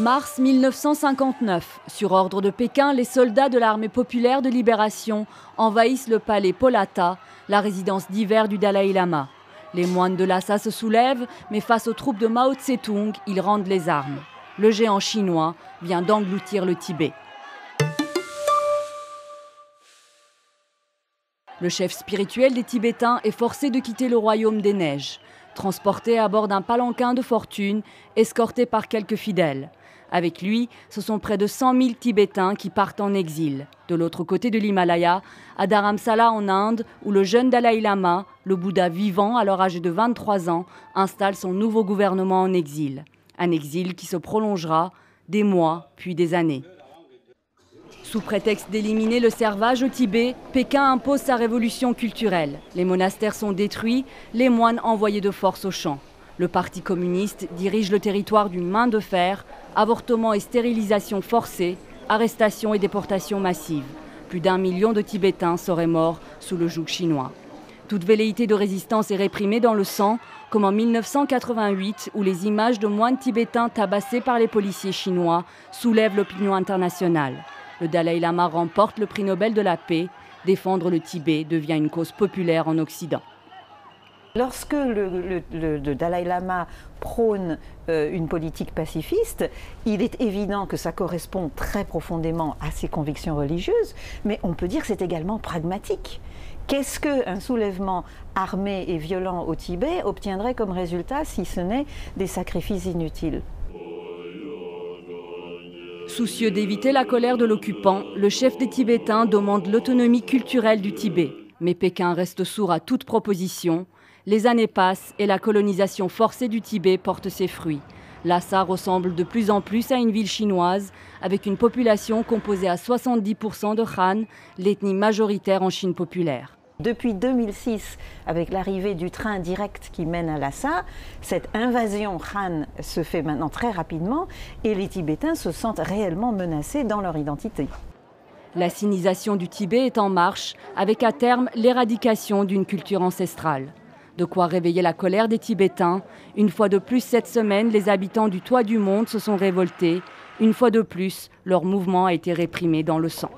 Mars 1959. Sur ordre de Pékin, les soldats de l'armée populaire de libération envahissent le palais Polata, la résidence d'hiver du Dalai Lama. Les moines de Lhasa se soulèvent, mais face aux troupes de Mao Tse-tung, ils rendent les armes. Le géant chinois vient d'engloutir le Tibet. Le chef spirituel des Tibétains est forcé de quitter le royaume des neiges, transporté à bord d'un palanquin de fortune, escorté par quelques fidèles. Avec lui, ce sont près de 100 000 Tibétains qui partent en exil. De l'autre côté de l'Himalaya, à Dharamsala en Inde, où le jeune Dalai Lama, le Bouddha vivant alors âgé de 23 ans, installe son nouveau gouvernement en exil. Un exil qui se prolongera des mois puis des années. Sous prétexte d'éliminer le servage au Tibet, Pékin impose sa révolution culturelle. Les monastères sont détruits, les moines envoyés de force au champ. Le Parti communiste dirige le territoire d'une main de fer, avortements et stérilisation forcée, arrestations et déportations massives. Plus d'1 million de Tibétains seraient morts sous le joug chinois. Toute velléité de résistance est réprimée dans le sang, comme en 1988, où les images de moines tibétains tabassés par les policiers chinois soulèvent l'opinion internationale. Le Dalai Lama remporte le prix Nobel de la paix. Défendre le Tibet devient une cause populaire en Occident. Lorsque le Dalai Lama prône une politique pacifiste, il est évident que ça correspond très profondément à ses convictions religieuses, mais on peut dire que c'est également pragmatique. Qu'est-ce qu'un soulèvement armé et violent au Tibet obtiendrait comme résultat si ce n'est des sacrifices inutiles ? Soucieux d'éviter la colère de l'occupant, le chef des Tibétains demande l'autonomie culturelle du Tibet. Mais Pékin reste sourd à toute proposition. Les années passent et la colonisation forcée du Tibet porte ses fruits. Lhasa ressemble de plus en plus à une ville chinoise, avec une population composée à 70% de Han, l'ethnie majoritaire en Chine populaire. Depuis 2006, avec l'arrivée du train direct qui mène à Lhasa, cette invasion Han se fait maintenant très rapidement et les Tibétains se sentent réellement menacés dans leur identité. La sinisation du Tibet est en marche, avec à terme l'éradication d'une culture ancestrale. De quoi réveiller la colère des Tibétains. Une fois de plus cette semaine, les habitants du toit du monde se sont révoltés. Une fois de plus, leur mouvement a été réprimé dans le sang.